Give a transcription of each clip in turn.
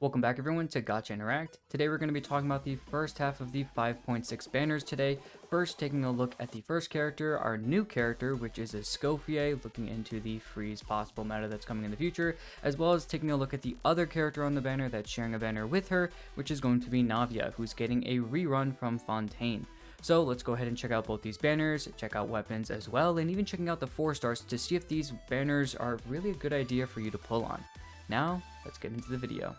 Welcome back everyone to Gotcha Interact. Today we're going to be talking about the first half of the 5.6 banners today. First, taking a look at the first character, our new character, which is Escoffier, looking into the freeze possible meta that's coming in the future, as well as taking a look at the other character on the banner that's sharing a banner with her, which is going to be Navia, who's getting a rerun from Fontaine. So let's go ahead and check out both these banners, check out weapons as well, and even checking out the 4 stars to see if these banners are really a good idea for you to pull on. Now, let's get into the video.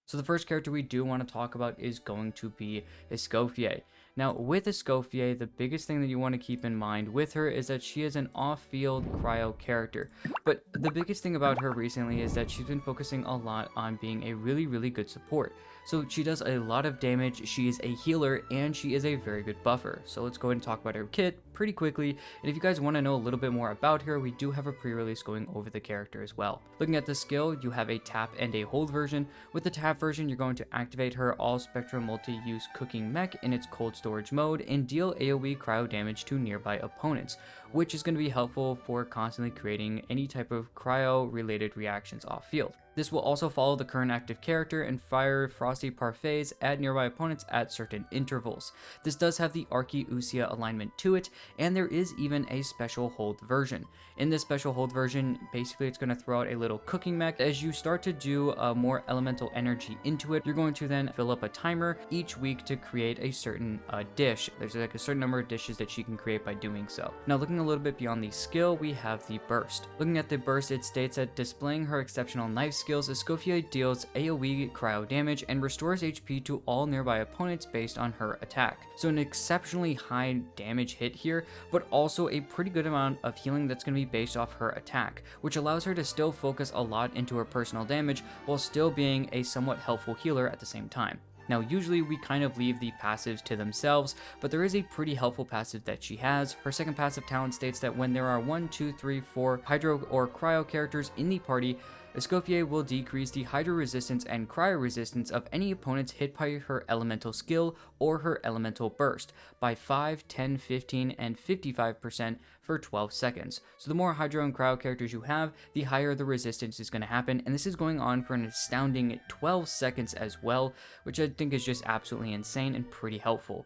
So the first character we do want to talk about is going to be Escoffier. Now with Escoffier, the biggest thing that you want to keep in mind with her is that she is an off-field cryo character. But the biggest thing about her recently is that she's been focusing a lot on being a really good support. So she does a lot of damage, she is a healer, and she is a very good buffer. So let's go ahead and talk about her kit pretty quickly. And if you guys want to know a little bit more about her, we do have a pre-release going over the character as well. Looking at the skill, you have a tap and a hold version. With the tap version, you're going to activate her all spectrum multi-use cooking mech in its cold storage mode and deal AoE cryo damage to nearby opponents, which is going to be helpful for constantly creating any type of cryo related reactions off field. This will also follow the current active character and fire frosty parfaits at nearby opponents at certain intervals. This does have the Archeusia alignment to it, and there is even a special hold version. In this special hold version, basically it's going to throw out a little cooking mech. As you start to do more elemental energy into it, you're going to then fill up a timer each week to create a certain dish. There's like a certain number of dishes that she can create by doing so. Now looking a little bit beyond the skill, we have the burst. Looking at the burst, it states that displaying her exceptional knife skills, Escoffier deals AoE cryo damage and restores HP to all nearby opponents based on her attack. So an exceptionally high damage hit here, but also a pretty good amount of healing that's going to be based off her attack, which allows her to still focus a lot into her personal damage while still being a somewhat helpful healer at the same time. Now usually we kind of leave the passives to themselves, but there is a pretty helpful passive that she has. Her second passive talent states that when there are 1, 2, 3, 4 hydro or cryo characters in the party, Escoffier will decrease the hydro resistance and cryo resistance of any opponents hit by her elemental skill or her elemental burst by 5, 10, 15, and 55% for 12 seconds. So the more hydro and cryo characters you have, the higher the resistance is going to happen, and this is going on for an astounding 12 seconds as well, which I think is just absolutely insane and pretty helpful.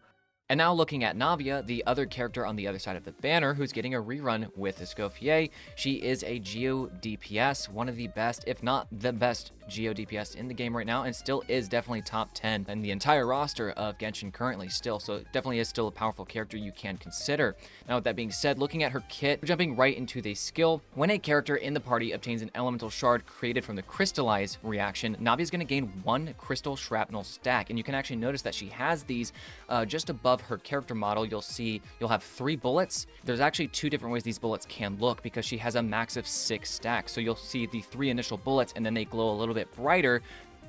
And now looking at Navia, the other character on the other side of the banner, who's getting a rerun with Escoffier. She is a Geo DPS, one of the best, if not the best Geo DPS in the game right now, and still is definitely top 10 in the entire roster of Genshin currently still, so it definitely is still a powerful character you can consider. Now with that being said, looking at her kit, jumping right into the skill, when a character in the party obtains an elemental shard created from the crystallize reaction, Navia is going to gain 1 crystal shrapnel stack, and you can actually notice that she has these just above her character model. You'll see you'll have 3 bullets. There's actually 2 different ways these bullets can look because she has a max of 6 stacks. So you'll see the 3 initial bullets and then they glow a little bit brighter,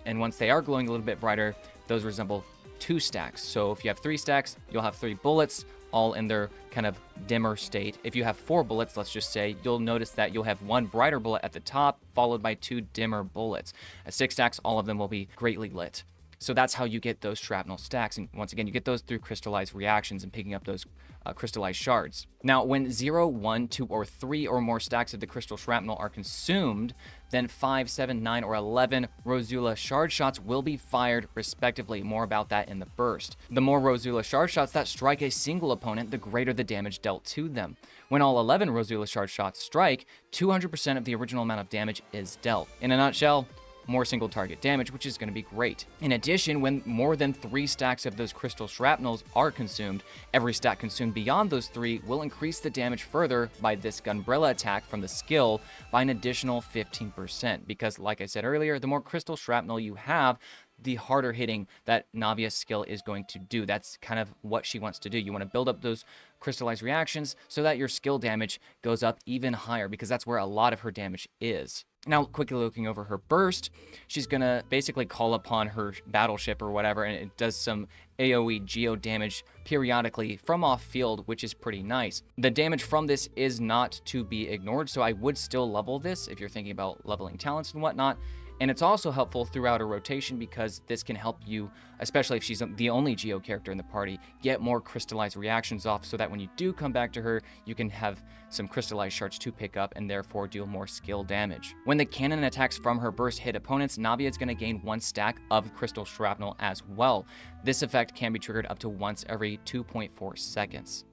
and once they are glowing a little bit brighter, those resemble 2 stacks. So if you have 3 stacks, you'll have 3 bullets all in their kind of dimmer state. If you have 4 bullets, let's just say, you'll notice that you'll have 1 brighter bullet at the top followed by 2 dimmer bullets. At 6 stacks, all of them will be greatly lit. So that's how you get those shrapnel stacks. And once again, you get those through crystallized reactions and picking up those crystallized shards. Now, when 0, 1, 2, or 3 or more stacks of the crystal shrapnel are consumed, then 5, 7, 9, or 11 Rosula shard shots will be fired respectively. More about that in the burst. The more Rosula shard shots that strike a single opponent, the greater the damage dealt to them. When all 11 Rosula shard shots strike, 200% of the original amount of damage is dealt. In a nutshell, more single target damage, which is going to be great. In addition, when more than 3 stacks of those crystal shrapnels are consumed, every stack consumed beyond those 3 will increase the damage further by this Gunbrella attack from the skill by an additional 15%, because like I said earlier, the more crystal shrapnel you have, the harder hitting that Navia's skill is going to do. That's kind of what she wants to do. You want to build up those crystallized reactions so that your skill damage goes up even higher, because that's where a lot of her damage is. Now, quickly looking over her burst, she's going to basically call upon her battleship or whatever, and it does some AoE geo damage periodically from off field, which is pretty nice. The damage from this is not to be ignored, so I would still level this if you're thinking about leveling talents and whatnot. And it's also helpful throughout a rotation because this can help you, especially if she's the only Geo character in the party, get more crystallized reactions off so that when you do come back to her, you can have some crystallized shards to pick up and therefore deal more skill damage. When the cannon attacks from her burst hit opponents, Navia is going to gain 1 stack of crystal shrapnel as well. This effect can be triggered up to once every 2.4 seconds.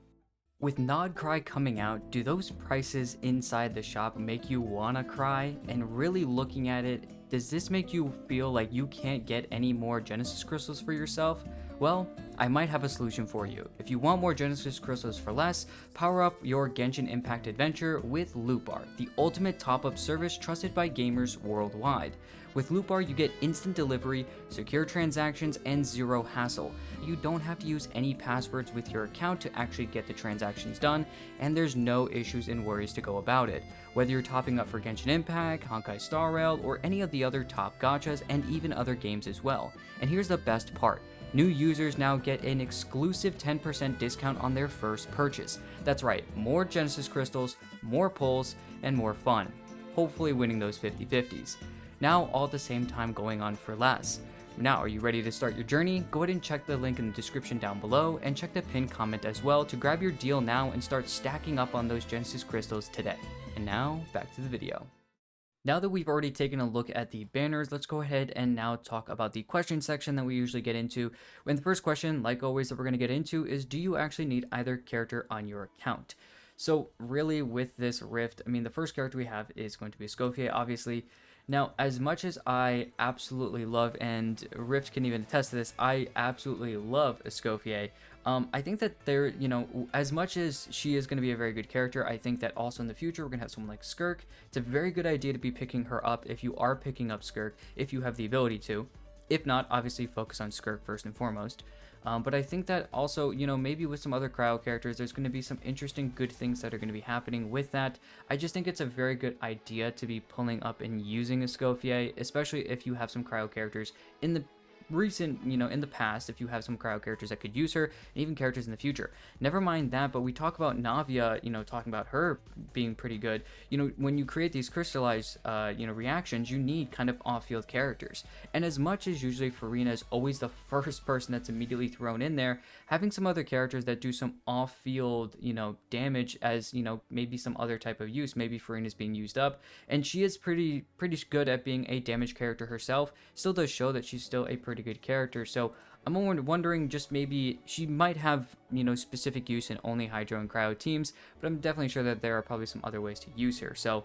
With Nod Cry coming out, do those prices inside the shop make you wanna cry? And really looking at it, does this make you feel like you can't get any more Genesis Crystals for yourself? Well, I might have a solution for you. If you want more Genesis Crystals for less, power up your Genshin Impact adventure with Lootbar, the ultimate top-up service trusted by gamers worldwide. With Lootbar, you get instant delivery, secure transactions, and zero hassle. You don't have to use any passwords with your account to actually get the transactions done, and there's no issues and worries to go about it. Whether you're topping up for Genshin Impact, Honkai Star Rail, or any of the other top gachas, and even other games as well. And here's the best part. New users now get an exclusive 10% discount on their first purchase. That's right, more Genesis Crystals, more pulls, and more fun. Hopefully winning those 50/50s. Now all at the same time going on for less. Now, are you ready to start your journey? Go ahead and check the link in the description down below and check the pinned comment as well to grab your deal now and start stacking up on those Genesis Crystals today. And now, back to the video. Now that we've already taken a look at the banners, let's go ahead and now talk about the question section that we usually get into. And the first question, like always, that we're going to get into is, do you actually need either character on your account? So really with this Rift, I mean, the first character we have is going to be Escoffier, obviously. Now, as much as I absolutely love, and Rift can even attest to this, I absolutely love Escoffier. I think that there, as much as she is going to be a very good character, I think that also in the future we're going to have someone like Skirk. It's a very good idea to be picking her up if you are picking up Skirk, if you have the ability to. If not, obviously focus on Skirk first and foremost. But I think that also, maybe with some other cryo characters, there's going to be some interesting good things that are going to be happening with that. I just think it's a very good idea to be pulling up and using Escoffier, especially if you have some cryo characters in the recent, in the past, if you have some cryo characters that could use her, and even characters in the future. Never mind that, but we talk about Navia, talking about her being pretty good. When you create these crystallized, reactions, you need kind of off-field characters. And as much as usually Farina is always the first person that's immediately thrown in there, having some other characters that do some off-field, damage as, maybe some other type of use, maybe Farina's being used up, and she is pretty good at being a damage character herself, still does show that she's still a pretty good character. So I'm wondering, just maybe she might have specific use in only Hydro and Cryo teams, but I'm definitely sure that there are probably some other ways to use her. So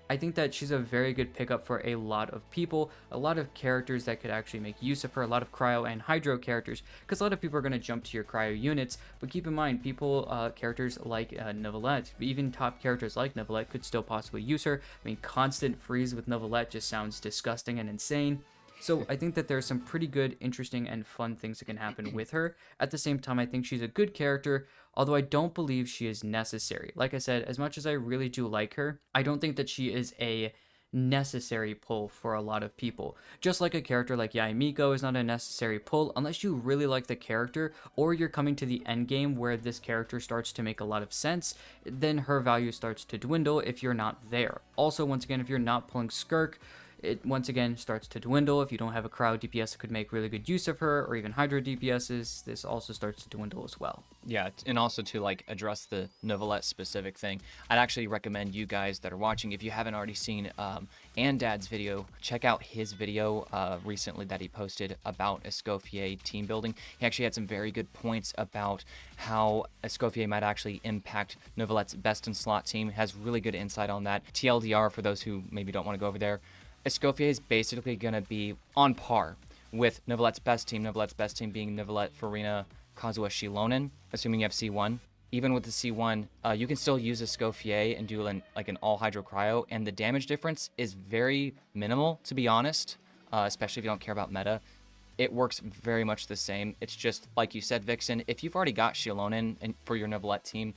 I think that she's a very good pickup for a lot of people, a lot of characters that could actually make use of her, a lot of Cryo and Hydro characters, because a lot of people are going to jump to your Cryo units, but keep in mind, characters like Neuvillette, even top characters like Neuvillette could still possibly use her. I mean, constant freeze with Neuvillette just sounds disgusting and insane. So I think that there's some pretty good, interesting, and fun things that can happen with her. At the same time, I think she's a good character, although I don't believe she is necessary. Like I said, as much as I really do like her, I don't think that she is a necessary pull for a lot of people. Just like a character like Yae Miko is not a necessary pull unless you really like the character, or you're coming to the end game where this character starts to make a lot of sense, then her value starts to dwindle if you're not there. Also, once again, if you're not pulling Skirk, it once again starts to dwindle. If you don't have a crowd DPS that could make really good use of her, or even Hydro DPSs, this also starts to dwindle as well. Yeah, and also to address the Neuvillette specific thing, I'd actually recommend you guys that are watching, if you haven't already seen Dad's video, check out his video recently that he posted about Escoffier team building. He actually had some very good points about how Escoffier might actually impact Neuvillette's best in slot team. Has really good insight on that. TLDR, for those who maybe don't want to go over there, Escoffier is basically going to be on par with Neuvillette's best team being Neuvillette, Farina, Kazuha, Shilonen, assuming you have C1. Even with the C1, you can still use Escoffier and do an all Hydro Cryo, and the damage difference is very minimal, to be honest, especially if you don't care about meta. It works very much the same. It's just, like you said, Vixen, if you've already got Shilonen for your Neuvillette team,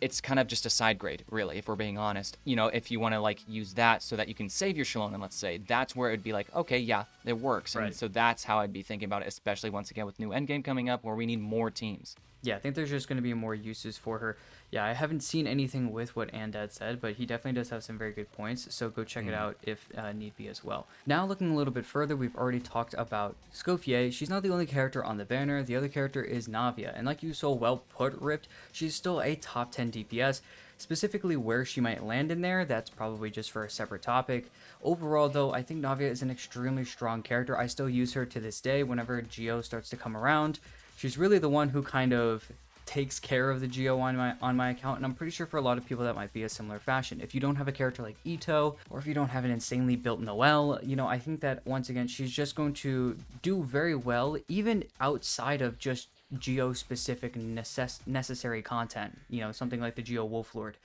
it's kind of just a side grade, really, if we're being honest. If you want to use that so that you can save your Shilonen, let's say, that's where it would be okay, yeah, it works. Right. And so that's how I'd be thinking about it, especially once again with new endgame coming up where we need more teams. Yeah, I think there's just going to be more uses for her. Yeah, I haven't seen anything with what Andad said, but he definitely does have some very good points, so go check it Mm. out if need be as well. Now, looking a little bit further, we've already talked about Escoffier. She's not the only character on the banner, the other character is Navia, and like you so well put, Ripped, she's still a top 10 DPS. Specifically, where she might land in there, that's probably just for a separate topic. Overall, though, I think Navia is an extremely strong character. I still use her to this day whenever Geo starts to come around. She's really the one who kind of takes care of the Geo on my account, and I'm pretty sure for a lot of people that might be a similar fashion. If you don't have a character like Ito, or if you don't have an insanely built Noelle, I think that once again she's just going to do very well, even outside of just Geo specific necessary content. Something like the Geo Wolf Lord.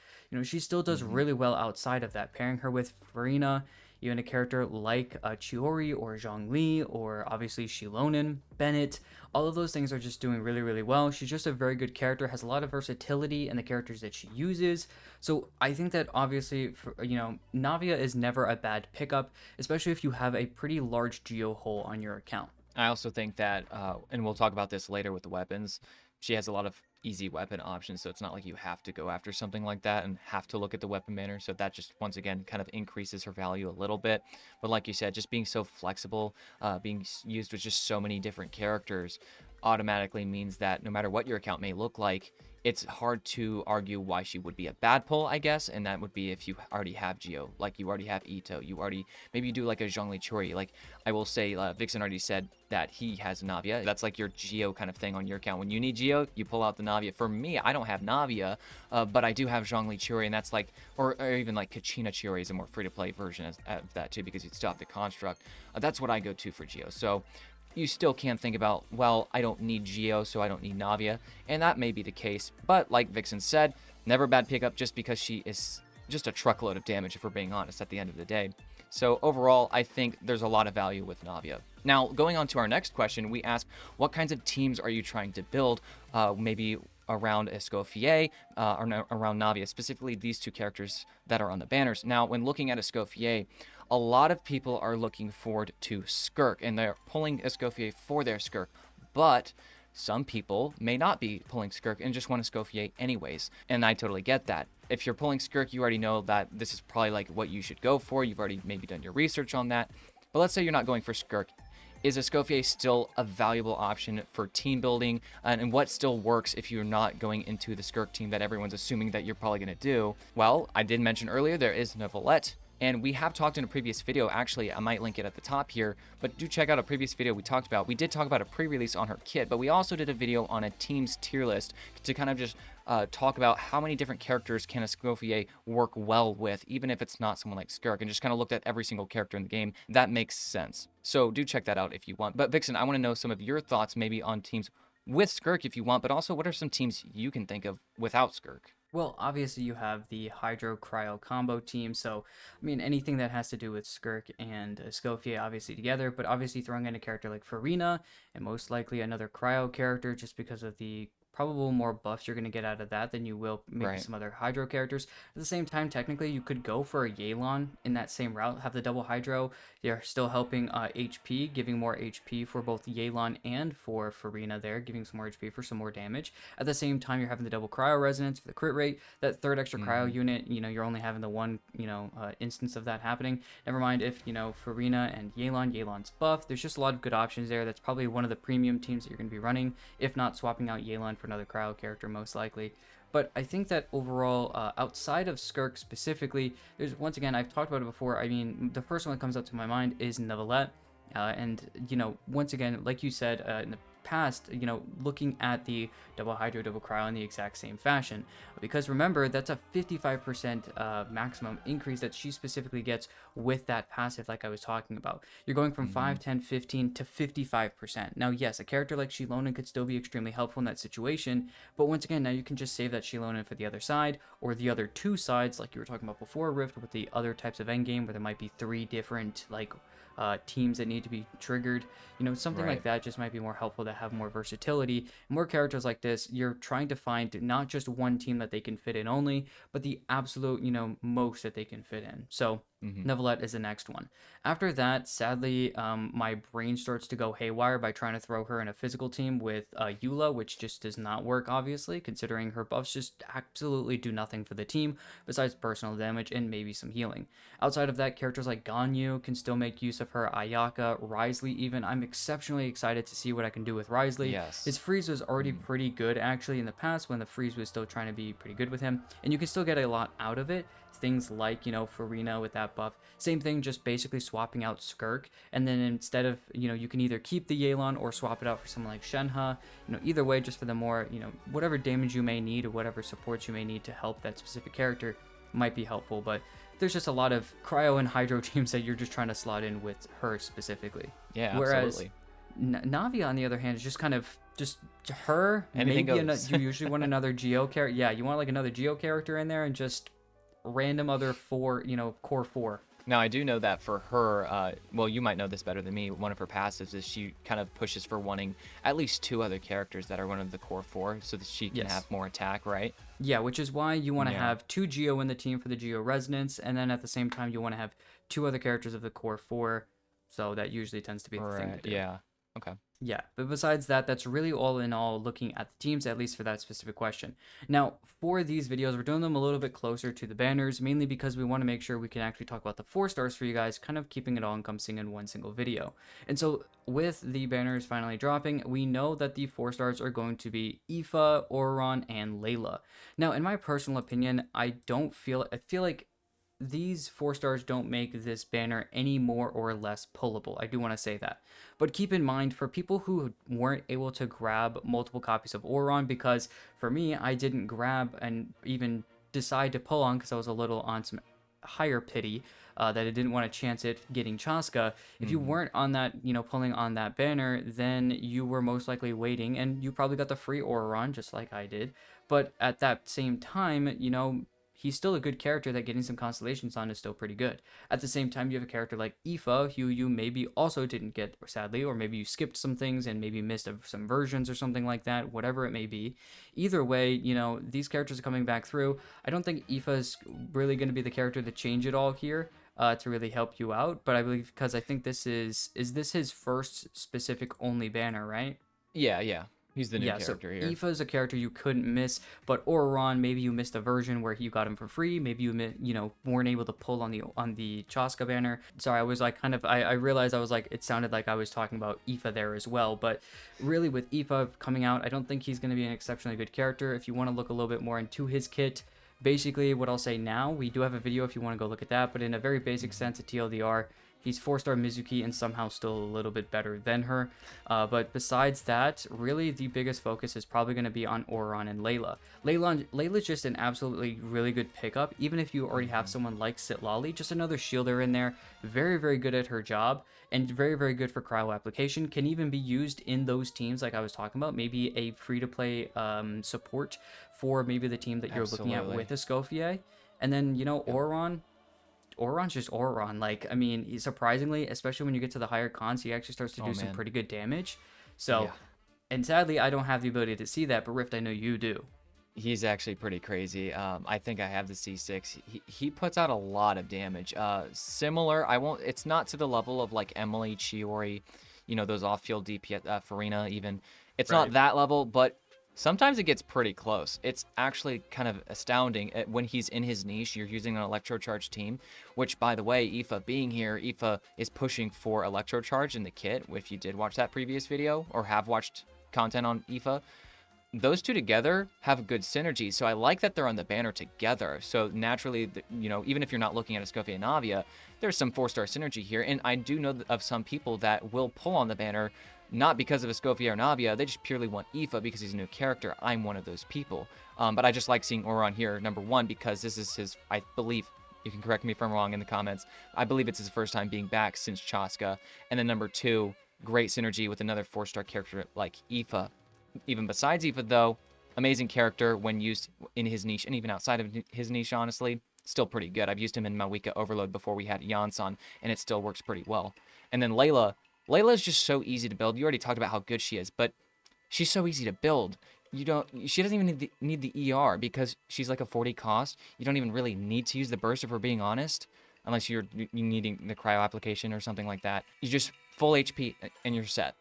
She still does Hmm. really well outside of that. Pairing her with Farina, even a character like Chiori or Zhongli or obviously Shilonen, Bennett, all of those things are just doing really, really well. She's just a very good character, has a lot of versatility in the characters that she uses. So I think that obviously, Navia is never a bad pickup, especially if you have a pretty large geo hole on your account. I also think that, and we'll talk about this later with the weapons, she has a lot of easy weapon options, so it's not like you have to go after something like that and have to look at the weapon banner. So that just, once again, kind of increases her value a little bit. But like you said, just being so flexible, being used with just so many different characters automatically means that no matter what your account may look like, it's hard to argue why she would be a bad pull, I guess, and that would be if you already have Geo, like you already have Ito, maybe you do like a Zhongli Chori. Like I will say, Vixen already said that he has Navia. That's like your Geo kind of thing on your account. When you need Geo, you pull out the Navia. For me, I don't have Navia, but I do have Zhongli Chori, and that's like, or even like Kachina Chori is a more free-to-play version of that too, because you still have the construct. That's what I go to for Geo. So you still can think about, well, I don't need Geo, so I don't need Navia, and that may be the case, but like Vixen said, never a bad pickup just because she is just a truckload of damage, if we're being honest, at the end of the day. So overall, I think there's a lot of value with Navia. Now, going on to our next question, we ask, what kinds of teams are you trying to build? Maybe around Escoffier or around Navia, specifically these two characters that are on the banners. Now, when looking at Escoffier, a lot of people are looking forward to Skirk, and they're pulling Escoffier for their Skirk, but some people may not be pulling Skirk and just want Escoffier anyways, and I totally get that. If you're pulling Skirk, you already know that this is probably like what you should go for. You've already maybe done your research on that, but let's say you're not going for Skirk. Is Escoffier still a valuable option for team building, and what still works if you're not going into the Skirk team that everyone's assuming that you're probably going to do? Well, I did mention earlier there is Neuvillette, and we have talked in a previous video. Actually, I might link it at the top here, but do check out a previous video we talked about. We did talk about a pre-release on her kit, but we also did a video on a team's tier list to kind of just talk about how many different characters can Escoffier work well with, even if it's not someone like Skirk, and just kind of looked at every single character in the game. That makes sense. So do check that out if you want. But Vixen, I want to know some of your thoughts maybe on teams with Skirk if you want, but also what are some teams you can think of without Skirk? Well, obviously you have the Hydro Cryo combo team, so I mean anything that has to do with Skirk and Escoffier obviously together, but obviously throwing in a character like Farina and most likely another Cryo character just because of the probable more buffs you're going to get out of that than you will maybe Right. some other Hydro characters. At the same time, technically you could go for a Yelan in that same route, have the double Hydro. They're still helping HP, giving more HP for both Yelan and for Farina there, giving some more HP for some more damage. At the same time, you're having the double Cryo Resonance for the crit rate. That third extra Cryo Hmm. unit, you're only having the one, instance of that happening. Never mind if, Farina and Yelan's buff. There's just a lot of good options there. That's probably one of the premium teams that you're going to be running, if not swapping out Yelan for another Cryo character, most likely. But I think that overall, outside of Skirk specifically, there's, once again, I've talked about it before. I mean, the first one that comes up to my mind is Neuvillette. And, once again, like you said in the past, looking at the double Hydro, double Cryo in the exact same fashion. Because remember, that's a 55% maximum increase that she specifically gets with that passive, like I was talking about. You're going from Hmm. 5, 10, 15 to 55%. Now, yes, a character like Shilonen could still be extremely helpful in that situation, but once again, now you can just save that Shilonen for the other side, or the other two sides, like you were talking about before, Rift, with the other types of endgame, where there might be 3 different, like, teams that need to be triggered. Something like Right. that just might be more helpful to have more versatility. More characters like this, you're trying to find not just one team that they can fit in only, but the absolute, most that they can fit in. So Neuvillette is the next one. After that, sadly, my brain starts to go haywire by trying to throw her in a physical team with Eula, which just does not work, obviously, considering her buffs just absolutely do nothing for the team besides personal damage and maybe some healing. Outside of that, characters like Ganyu can still make use of her, Ayaka, Risley even. I'm exceptionally excited to see what I can do with Risley. Yes. His freeze was already pretty good, actually, in the past when the freeze was still trying to be pretty good with him, and you can still get a lot out of it. Things like, Farina with that buff. Same thing, just basically swapping out Skirk. And then instead of, you can either keep the Yelan or swap it out for someone like Shenhe. Either way, just for the more, whatever damage you may need or whatever supports you may need to help that specific character might be helpful. But there's just a lot of Cryo and Hydro teams that you're just trying to slot in with her specifically. Yeah, Whereas absolutely. Navia, on the other hand, is just kind of just her. Anything maybe goes. you usually want another Geo character. Yeah, you want like another Geo character in there and just random other core four. Now, I do know that for her, well, you might know this better than me, one of her passives is she kind of pushes for wanting at least 2 other characters that are one of the core 4 so that she can have more attack, right? Yeah, which is why you want to have 2 Geo in the team for the Geo Resonance, and then at the same time you want to have 2 other characters of the core 4, so that usually tends to be the thing to do. Yeah, okay. Yeah, but besides that, that's really all in all looking at the teams, at least for that specific question. Now, for these videos, we're doing them a little bit closer to the banners, mainly because we want to make sure we can actually talk about the 4 stars for you guys, kind of keeping it all encompassing in one single video. And so, with the banners finally dropping, we know that the 4 stars are going to be Aoife, Auron, and Layla. Now, in my personal opinion, I feel like these 4 stars don't make this banner any more or less pullable. I do want to say that. But keep in mind, for people who weren't able to grab multiple copies of Auron, because for me, I didn't grab and even decide to pull on because I was a little on some higher pity that I didn't want to chance it getting Chaska. If you weren't on that, pulling on that banner, then you were most likely waiting, and you probably got the free Auron, just like I did. But at that same time, he's still a good character that getting some constellations on is still pretty good. At the same time, you have a character like Aoife, who you maybe also didn't get, sadly, or maybe you skipped some things and maybe missed some versions or something like that, whatever it may be. Either way, these characters are coming back through. I don't think Aoife is really going to be the character to change it all here to really help you out, but I believe, because I think this is this his first specific only banner, right? Yeah. He's the new character here. Aoife is a character you couldn't miss, but Auron, maybe you missed a version where you got him for free. Maybe you weren't able to pull on the Chaska banner. Sorry, I was like I realized I was like, it sounded like I was talking about Aoife there as well. But really, with Aoife coming out, I don't think he's going to be an exceptionally good character. If you want to look a little bit more into his kit, basically what I'll say now, we do have a video if you want to go look at that. But in a very basic sense, a TLDR. He's 4-star Mizuki and somehow still a little bit better than her. But besides that, really the biggest focus is probably going to be on Auron and Layla. Layla's just an absolutely really good pickup. Even if you already have someone like Sitlali, just another shielder in there. Very, very good at her job and very, very good for cryo application. Can even be used in those teams like I was talking about. Maybe a free-to-play support for maybe the team that you're looking at with Escoffier. And then, Auron's just Auron. Like, I mean, surprisingly, especially when you get to the higher cons, he actually starts to do some pretty good damage. So, and sadly, I don't have the ability to see that, but Rift, I know you do. He's actually pretty crazy. I think I have the C6. He puts out a lot of damage. Similar, it's not to the level of like Emily, Chiori, those off-field DPS, Farina even. It's not that level, but sometimes it gets pretty close. It's actually kind of astounding. When he's in his niche, you're using an Electrocharge team, which, by the way, Aoife being here, Aoife is pushing for Electrocharge in the kit. If you did watch that previous video or have watched content on Aoife, those two together have good synergy. So I like that they're on the banner together. So naturally, even if you're not looking at Escoffier Navia, there's some 4-star synergy here. And I do know of some people that will pull on the banner not because of Escoffier Navia, they just purely want Aoife because he's a new character. I'm one of those people. But I just like seeing Auron here, number 1, because this is his, I believe, you can correct me if I'm wrong in the comments, I believe it's his first time being back since Chaska. And then number 2, great synergy with another 4-star character like Aoife. Even besides Aoife, though, amazing character when used in his niche, and even outside of his niche, honestly, still pretty good. I've used him in Mawika Overload before we had Yansan, and it still works pretty well. And then Layla is just so easy to build. You already talked about how good she is, but she's so easy to build. She doesn't even need the ER because she's like a 40 cost. You don't even really need to use the burst if we're being honest. unless you needing the cryo application or something like that. You just full HP and you're set.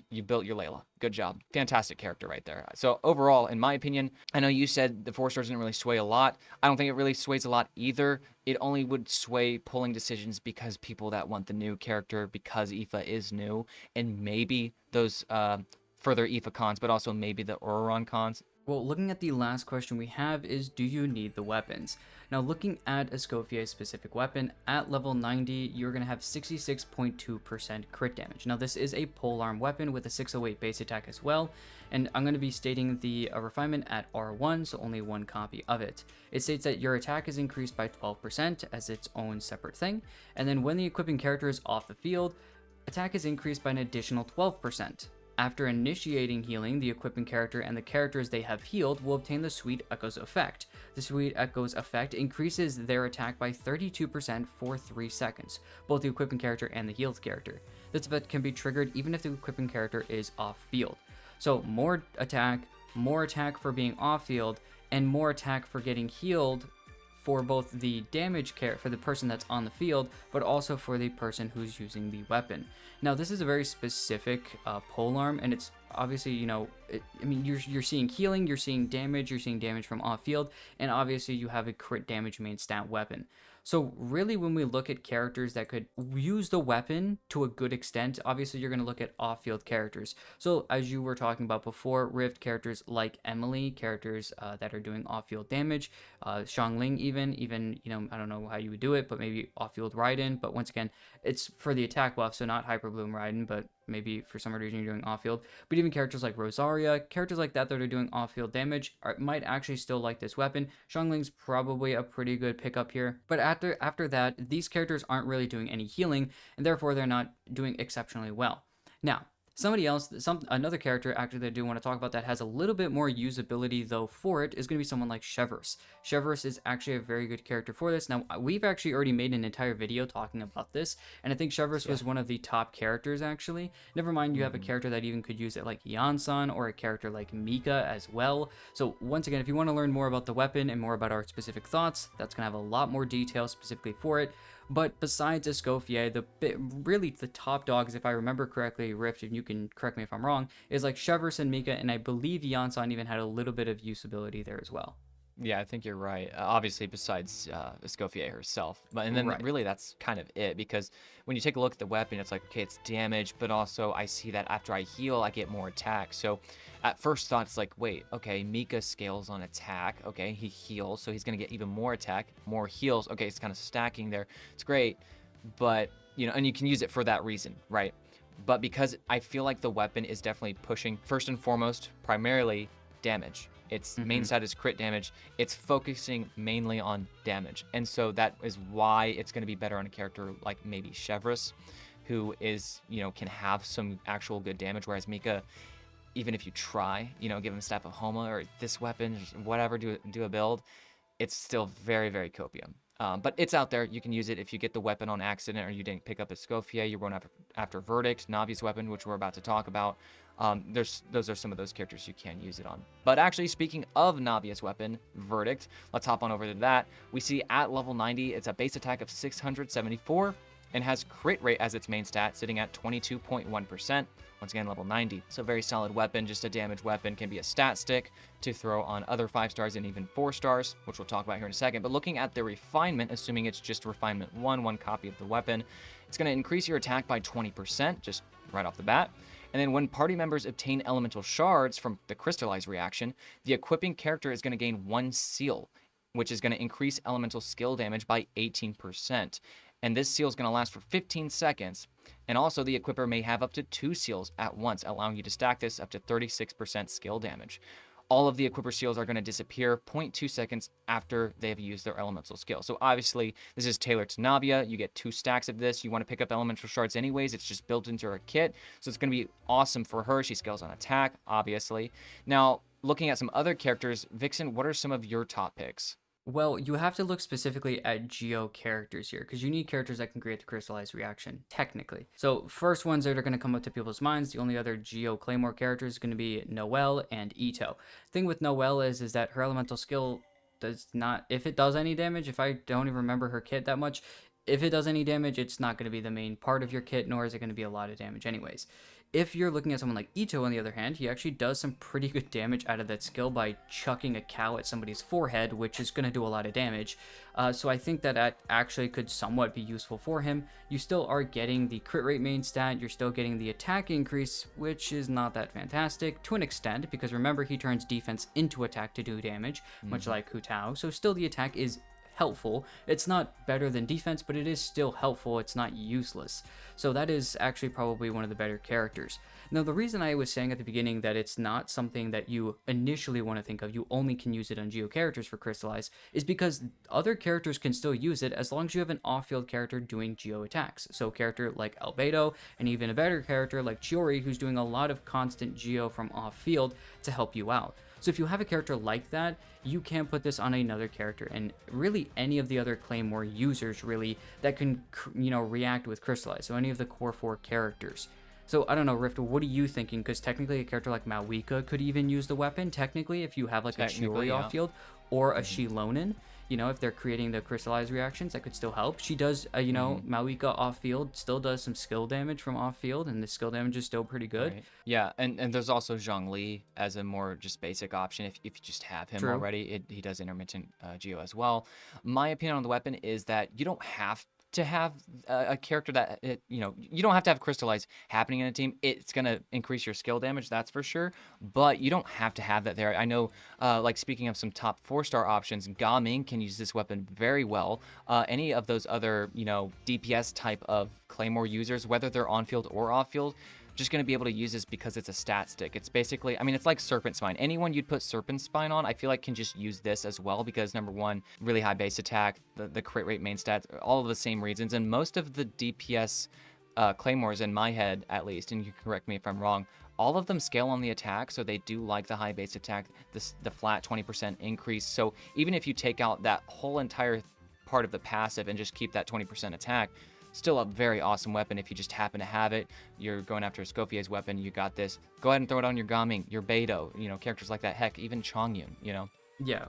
You built your Layla. Good job. Fantastic character right there. So overall, in my opinion, I know you said the 4 stars didn't really sway a lot. I don't think it really sways a lot either. It only would sway pulling decisions because people that want the new character, because Aoife is new, and maybe those further Aoife cons, but also maybe the Auroron cons. Well, looking at the last question we have is, do you need the weapons? Now, looking at Escoffier's specific weapon, at level 90, you're going to have 66.2% crit damage. Now, this is a polearm weapon with a 608 base attack as well, and I'm going to be stating the refinement at R1, so only one copy of it. It states that your attack is increased by 12% as its own separate thing, and then when the equipping character is off the field, attack is increased by an additional 12%. After initiating healing, the equipping character and the characters they have healed will obtain the Sweet Echoes effect. The Sweet Echoes effect increases their attack by 32% for 3 seconds, both the equipping character and the healed character. This effect can be triggered even if the equipping character is off field. So more attack for being off field, and more attack for getting healed for both the damage care for the person that's on the field, but also for the person who's using the weapon. Now, this is a very specific polearm, and it's obviously, you're seeing healing, you're seeing damage from off field, and obviously you have a crit damage main stat weapon. So really, when we look at characters that could use the weapon to a good extent, obviously you're going to look at off-field characters. So as you were talking about before, Rift characters like Emily, characters that are doing off-field damage, Xiangling even, I don't know how you would do it, but maybe off-field Raiden. But once again, it's for the attack buff, so not Hyper Bloom Raiden, but maybe for some reason you're doing off-field. But even characters like Rosaria, characters like that are doing off-field damage might actually still like this weapon. Xiangling's probably a pretty good pickup here. But after that, these characters aren't really doing any healing, and therefore they're not doing exceptionally well. Now, another character actually that I do want to talk about that has a little bit more usability though for it is going to be someone like Chevreuse. Chevreuse is actually a very good character for this. Now, we've actually already made an entire video talking about this, and I think Chevreuse was one of the top characters actually. Never mind, you have a character that even could use it like Yansan, or a character like Mika as well. So once again, if you want to learn more about the weapon and more about our specific thoughts, that's going to have a lot more detail specifically for it. But besides Escoffier, really the top dogs, if I remember correctly, Rift, and you can correct me if I'm wrong, is like Chevreuse and Mika, and I believe Yansan even had a little bit of usability there as well. Yeah, I think you're right. Obviously, besides Escoffier herself, and then Right. really that's kind of it. Because when you take a look at the weapon, it's like, okay, it's damage, but also I see that after I heal, I get more attack. So at first thought, it's like, wait, okay, Mika scales on attack. Okay, he heals, so he's gonna get even more attack, more heals. Okay, it's kind of stacking there. It's great, but and you can use it for that reason, right? But because I feel like the weapon is definitely pushing first and foremost, primarily damage. Its main stat is crit damage. It's focusing mainly on damage. And so that is why it's going to be better on a character like maybe Chevreuse, who is, can have some actual good damage. Whereas Mika, even if you try, give him Staff of Homa or this weapon, whatever, do a build, it's still very, very copium. But it's out there. You can use it if you get the weapon on accident or you didn't pick up Escoffier. You're going after Verdict, Navi's weapon, which we're about to talk about. Those are some of those characters you can use it on. But actually, speaking of Navia's weapon, Verdict, let's hop on over to that. We see at level 90, it's a base attack of 674 and has crit rate as its main stat, sitting at 22.1%. Once again, level 90. So very solid weapon, just a damage weapon, can be a stat stick to throw on other 5 stars and even 4 stars, which we'll talk about here in a second. But looking at the refinement, assuming it's just refinement 1, one copy of the weapon, it's going to increase your attack by 20%, just right off the bat. And then when party members obtain elemental shards from the crystallize reaction, the equipping character is going to gain 1 seal, which is going to increase elemental skill damage by 18%. And this seal is going to last for 15 seconds. And also the equipper may have up to 2 seals at once, allowing you to stack this up to 36% skill damage. All of the equipper seals are going to disappear 0.2 seconds after they have used their elemental skill. So obviously, this is tailored to Navia. You get 2 stacks of this. You want to pick up elemental shards anyways. It's just built into her kit. So it's going to be awesome for her. She scales on attack, obviously. Now, looking at some other characters, Vixen, what are some of your top picks? Well, you have to look specifically at Geo characters here, because you need characters that can create the crystallized reaction, technically. So first ones that are going to come up to people's minds, the only other Geo Claymore character is going to be Noelle and Ito. Thing with Noelle is that her elemental skill does not, if it does any damage, if I don't even remember her kit that much, if it does any damage, it's not going to be the main part of your kit, nor is it going to be a lot of damage anyways. If you're looking at someone like Ito, on the other hand, he actually does some pretty good damage out of that skill by chucking a cow at somebody's forehead, which is going to do a lot of damage. So I think that actually could somewhat be useful for him. You still are getting the crit rate main stat, you're still getting the attack increase, which is not that fantastic to an extent, because remember, he turns defense into attack to do damage, much like Hu Tao, so still the attack is helpful. It's not better than defense, but it is still helpful. It's not useless. So that is actually probably one of the better characters. Now, the reason I was saying at the beginning that it's not something that you initially want to think of, you only can use it on Geo characters for Crystallize, is because other characters can still use it as long as you have an off-field character doing Geo attacks. So a character like Albedo, and even a better character like Chiori, who's doing a lot of constant Geo from off-field to help you out. So if you have a character like that, you can put this on another character, and really any of the other Claymore users really that can, react with Crystallize. So any of the core 4 characters. So I don't know, Rift, what are you thinking? Because technically a character like Malwika could even use the weapon, technically, if you have like a Chiori off field or a Shilonin. If they're creating the crystallize reactions, that could still help. She does, Malwika off field still does some skill damage from off field, and the skill damage is still pretty good. Right. Yeah, and there's also Zhongli as a more just basic option if you just have him already. He does intermittent Geo as well. My opinion on the weapon is that you don't have to have a character that you don't have to have crystallize happening in a team. It's gonna increase your skill damage, that's for sure, but you don't have to have that there. I know, like speaking of some top 4-star options, Gaming can use this weapon very well. Any of those other DPS type of Claymore users, whether they're on field or off field, just going to be able to use this because it's a stat stick. It's basically, it's like Serpent Spine. Anyone you'd put Serpent Spine on, I feel like can just use this as well because number one, really high base attack, the crit rate main stats, all of the same reasons. And most of the DPS Claymores in my head, at least, and you can correct me if I'm wrong, all of them scale on the attack, so they do like the high base attack, the flat 20% increase. So even if you take out that whole entire part of the passive and just keep that 20% attack, still a very awesome weapon if you just happen to have it. You're going after Escoffier's weapon, you got this. Go ahead and throw it on your Gaming, your Beidou, characters like that. Heck, even Chongyun, Yeah,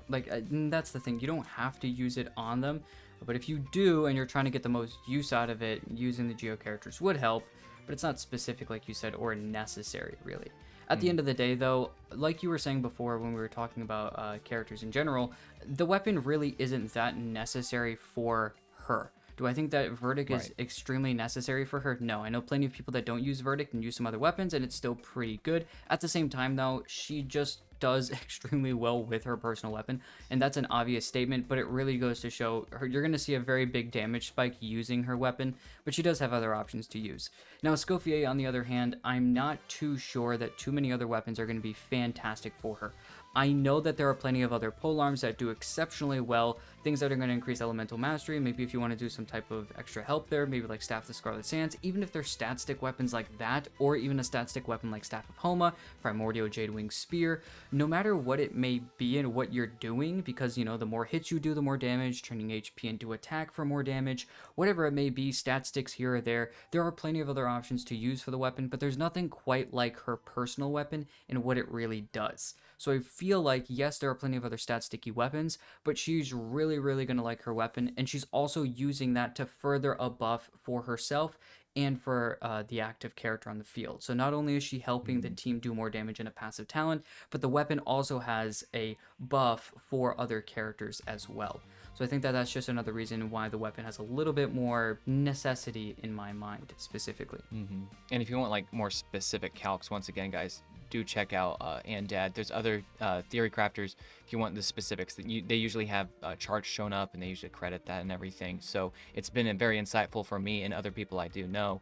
that's the thing. You don't have to use it on them, but if you do and you're trying to get the most use out of it, using the Geo characters would help, but it's not specific, like you said, or necessary, really. At the end of the day, though, like you were saying before when we were talking about characters in general, the weapon really isn't that necessary for her. Do I think that Verdict is extremely necessary for her? No. I know plenty of people that don't use Verdict and use some other weapons, and it's still pretty good. At the same time, though, she just does extremely well with her personal weapon, and that's an obvious statement, but it really goes to show her you're going to see a very big damage spike using her weapon, but she does have other options to use. Now, Escoffier, on the other hand, I'm not too sure that too many other weapons are going to be fantastic for her. I know that there are plenty of other polearms that do exceptionally well, things that are going to increase elemental mastery. Maybe if you want to do some type of extra help there, maybe like Staff the Scarlet Sands, even if they're stat stick weapons like that, or even a stat stick weapon like Staff of Homa, Primordial Jadewing Spear, no matter what it may be and what you're doing, because the more hits you do, the more damage, turning HP into attack for more damage, whatever it may be, stat sticks here or there are plenty of other options to use for the weapon, but there's nothing quite like her personal weapon and what it really does. So I feel like, yes, there are plenty of other stat sticky weapons, but she's really, really going to like her weapon, and she's also using that to further a buff for herself and for the active character on the field. So not only is she helping the team do more damage in a passive talent, but the weapon also has a buff for other characters as well. So I think that that's just another reason why the weapon has a little bit more necessity in my mind, specifically. And if you want like more specific calcs, once again, guys, do check out Dad. There's other theory crafters if you want the specifics. They usually have charts shown up, and they usually credit that and everything. So it's been very insightful for me and other people I do know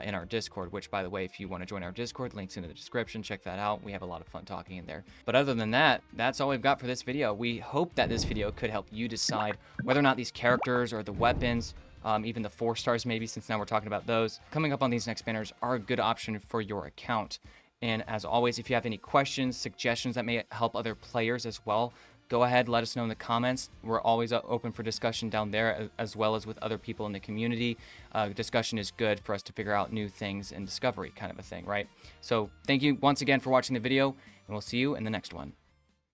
in our Discord, which, by the way, if you want to join our Discord, links in the description. Check that out. We have a lot of fun talking in there. But other than that, that's all we've got for this video. We hope that this video could help you decide whether or not these characters or the weapons, even the 4 stars maybe, since now we're talking about those, coming up on these next banners are a good option for your account. And as always, if you have any questions, suggestions that may help other players as well, go ahead, let us know in the comments. We're always open for discussion down there, as well as with other people in the community. Discussion is good for us to figure out new things and discovery kind of a thing, right? So thank you once again for watching the video, and we'll see you in the next one.